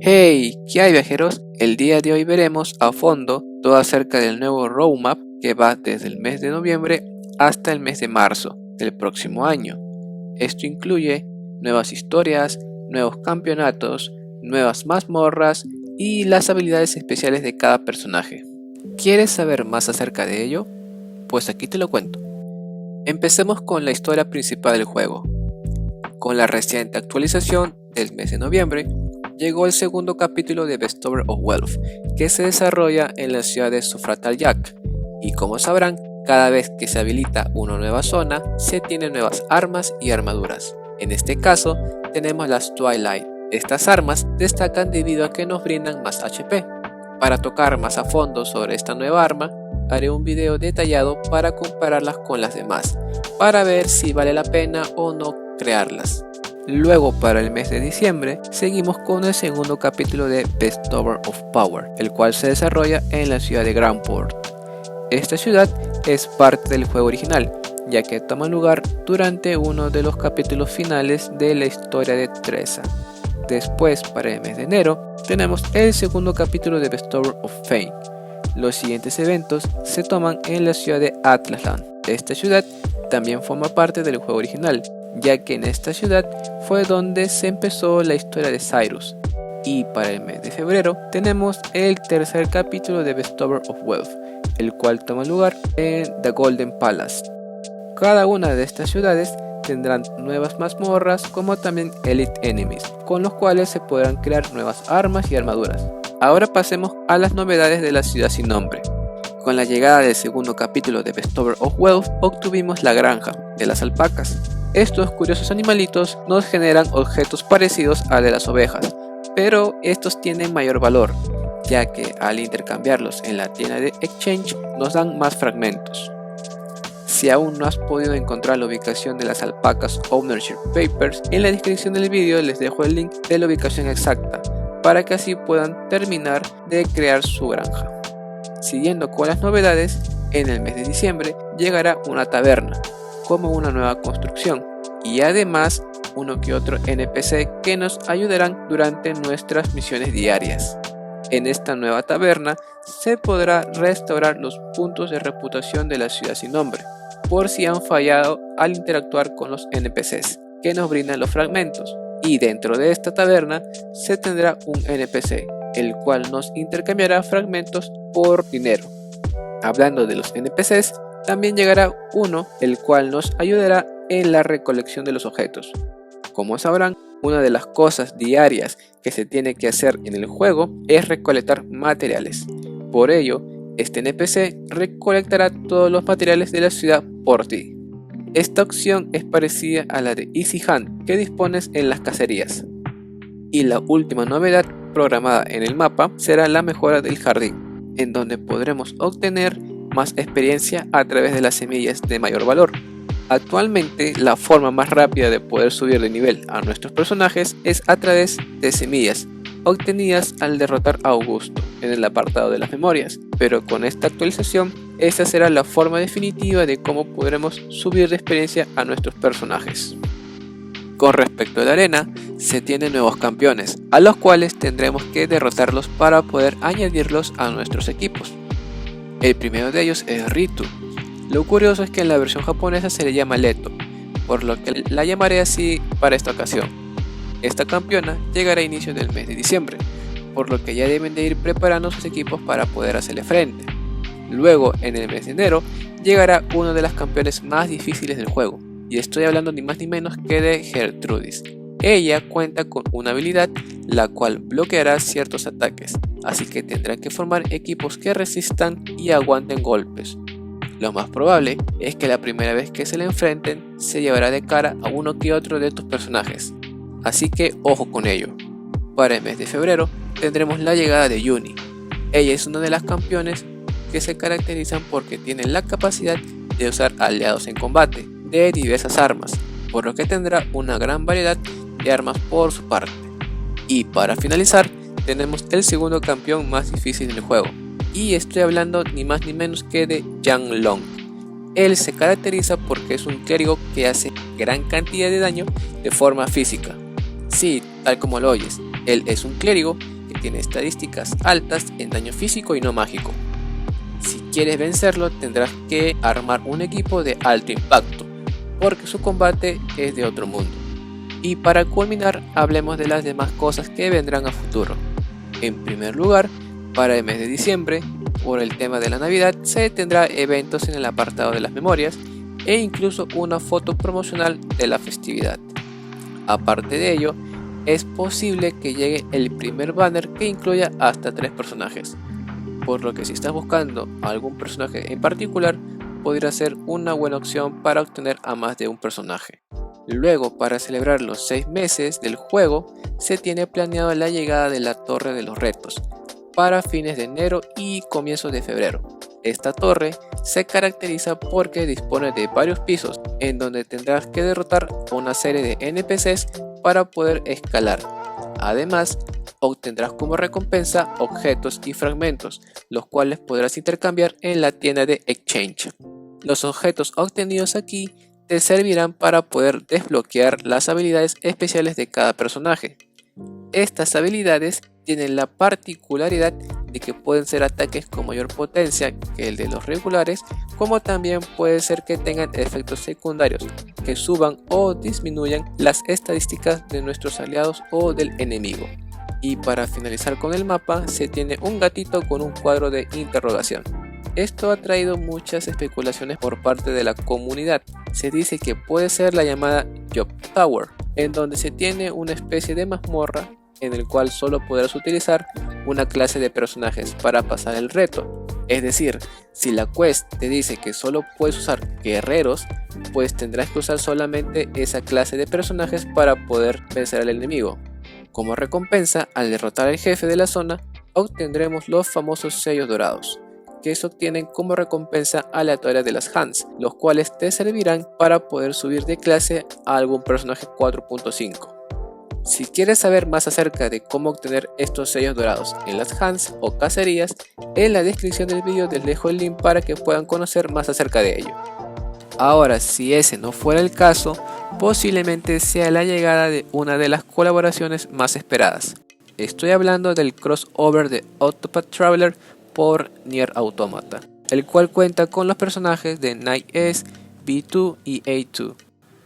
Hey, ¿qué hay, viajeros? El día de hoy veremos a fondo todo acerca del nuevo roadmap que va desde el mes de noviembre hasta el mes de marzo del próximo año. Esto incluye nuevas historias, nuevos campeonatos, nuevas mazmorras y las habilidades especiales de cada personaje. ¿Quieres saber más acerca de ello? Pues aquí te lo cuento. Empecemos con la historia principal del juego. Con la reciente actualización del mes de noviembre, llegó el segundo capítulo de Bestover of Wealth, que se desarrolla en la ciudad de Sofratal-Jack, y como sabrán, cada vez que se habilita una nueva zona, se tienen nuevas armas y armaduras. En este caso, tenemos las Twilight. Estas armas destacan debido a que nos brindan más HP. Para tocar más a fondo sobre esta nueva arma, haré un video detallado para compararlas con las demás, para ver si vale la pena o no crearlas. Luego, para el mes de diciembre, seguimos con el segundo capítulo de Bestover of Power, el cual se desarrolla en la ciudad de Grandport. Esta ciudad es parte del juego original, ya que toma lugar durante uno de los capítulos finales de la historia de Tressa. Después, para el mes de enero, tenemos el segundo capítulo de Bestover of Fame. Los siguientes eventos se toman en la ciudad de Atlasland. Esta ciudad también forma parte del juego original, ya que en esta ciudad fue donde se empezó la historia de Cyrus. Y para el mes de febrero tenemos el tercer capítulo de Bestover of Wealth, el cual toma lugar en The Golden Palace. Cada una de estas ciudades tendrán nuevas mazmorras como también Elite Enemies, con los cuales se podrán crear nuevas armas y armaduras. Ahora pasemos a las novedades de la ciudad sin nombre. Con la llegada del segundo capítulo de Bestover of Wealth obtuvimos la granja de las alpacas. Estos curiosos animalitos nos generan objetos parecidos a de las ovejas, pero estos tienen mayor valor, ya que al intercambiarlos en la tienda de Exchange nos dan más fragmentos. Si aún no has podido encontrar la ubicación de las alpacas Ownership Papers, en la descripción del vídeo les dejo el link de la ubicación exacta, para que así puedan terminar de crear su granja. Siguiendo con las novedades, en el mes de diciembre llegará una taberna, como una nueva construcción, y además uno que otro NPC que nos ayudarán durante nuestras misiones diarias. En esta nueva taberna se podrá restaurar los puntos de reputación de la ciudad sin nombre, por si han fallado al interactuar con los NPCs que nos brindan los fragmentos, y dentro de esta taberna se tendrá un NPC, el cual nos intercambiará fragmentos por dinero. Hablando de los NPCs, también llegará uno el cual nos ayudará en la recolección de los objetos. Como sabrán, una de las cosas diarias que se tiene que hacer en el juego es recolectar materiales. Por ello, este NPC recolectará todos los materiales de la ciudad por ti. Esta opción es parecida a la de Easy Hunt que dispones en las cacerías. Y la última novedad programada en el mapa será la mejora del jardín, en donde podremos obtener más experiencia a través de las semillas de mayor valor. Actualmente, la forma más rápida de poder subir de nivel a nuestros personajes es a través de semillas obtenidas al derrotar a Augusto en el apartado de las memorias, pero con esta actualización, esta será la forma definitiva de cómo podremos subir de experiencia a nuestros personajes. Con respecto a la arena, se tienen nuevos campeones, a los cuales tendremos que derrotarlos para poder añadirlos a nuestros equipos. El primero de ellos es Ritu. Lo curioso es que en la versión japonesa se le llama Leto, por lo que la llamaré así para esta ocasión. Esta campeona llegará a inicios del mes de diciembre, por lo que ya deben de ir preparando sus equipos para poder hacerle frente. Luego, en el mes de enero, llegará uno de los campeones más difíciles del juego, y estoy hablando ni más ni menos que de Gertrudis. Ella cuenta con una habilidad la cual bloqueará ciertos ataques, así que tendrá que formar equipos que resistan y aguanten golpes. Lo más probable es que la primera vez que se le enfrenten se llevará de cara a uno que otro de tus personajes, así que ojo con ello. Para el mes de febrero tendremos la llegada de Yuni. Ella es una de las campeones que se caracterizan porque tienen la capacidad de usar aliados en combate de diversas armas, por lo que tendrá una gran variedad de armas por su parte. Y para finalizar, tenemos el segundo campeón más difícil del juego, y estoy hablando ni más ni menos que de Yang Long. Él se caracteriza porque es un clérigo que hace gran cantidad de daño de forma física. Sí, tal como lo oyes, Él es un clérigo que tiene estadísticas altas en daño físico y no mágico. Si quieres vencerlo tendrás que armar un equipo de alto impacto, porque su combate es de otro mundo. Y para culminar, hablemos de las demás cosas que vendrán a futuro. En primer lugar, para el mes de diciembre, por el tema de la Navidad, se tendrá eventos en el apartado de las memorias e incluso una foto promocional de la festividad. Aparte de ello, es posible que llegue el primer banner que incluya hasta 3 personajes, por lo que si estás buscando algún personaje en particular, podría ser una buena opción para obtener a más de un personaje. Luego, para celebrar los 6 meses del juego, se tiene planeado la llegada de la Torre de los Retos, para fines de enero y comienzos de febrero. Esta torre se caracteriza porque dispone de varios pisos, en donde tendrás que derrotar a una serie de NPCs para poder escalar. Además, obtendrás como recompensa objetos y fragmentos, los cuales podrás intercambiar en la tienda de Exchange. Los objetos obtenidos aquí te servirán para poder desbloquear las habilidades especiales de cada personaje. Estas habilidades tienen la particularidad de que pueden ser ataques con mayor potencia que el de los regulares, como también puede ser que tengan efectos secundarios que suban o disminuyan las estadísticas de nuestros aliados o del enemigo. Y para finalizar con el mapa, se tiene un gatito con un cuadro de interrogación. Esto ha traído muchas especulaciones por parte de la comunidad. Se dice que puede ser la llamada Job Tower, en donde se tiene una especie de mazmorra en el cual solo podrás utilizar una clase de personajes para pasar el reto. Es decir, si la quest te dice que solo puedes usar guerreros, pues tendrás que usar solamente esa clase de personajes para poder vencer al enemigo. Como recompensa, al derrotar al jefe de la zona, obtendremos los famosos sellos dorados, que se obtienen como recompensa aleatoria de las Hands, los cuales te servirán para poder subir de clase a algún personaje 4.5. Si quieres saber más acerca de cómo obtener estos sellos dorados en las Hands o cacerías, en la descripción del vídeo les dejo el link para que puedan conocer más acerca de ello. Ahora, si ese no fuera el caso, posiblemente sea la llegada de una de las colaboraciones más esperadas. Estoy hablando del crossover de Octopath Traveler por Nier Automata, el cual cuenta con los personajes de Night S, B2 y A2.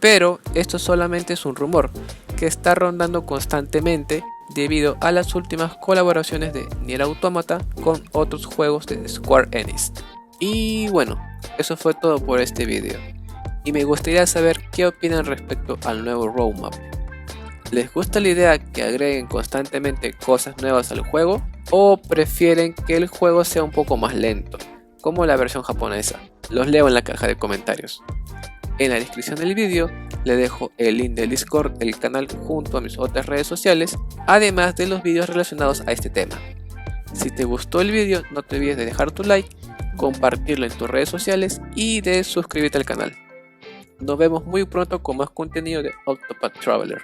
Pero esto solamente es un rumor que está rondando constantemente debido a las últimas colaboraciones de Nier Automata con otros juegos de Square Enix. Y bueno, eso fue todo por este video, y me gustaría saber qué opinan respecto al nuevo roadmap. ¿Les gusta la idea que agreguen constantemente cosas nuevas al juego? ¿O prefieren que el juego sea un poco más lento, como la versión japonesa? Los leo en la caja de comentarios. En la descripción del vídeo les dejo el link del Discord del canal junto a mis otras redes sociales, además de los vídeos relacionados a este tema. Si te gustó el vídeo, no te olvides de dejar tu like, compartirlo en tus redes sociales y de suscribirte al canal. Nos vemos muy pronto con más contenido de Octopath Traveler.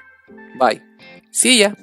Bye. See ya.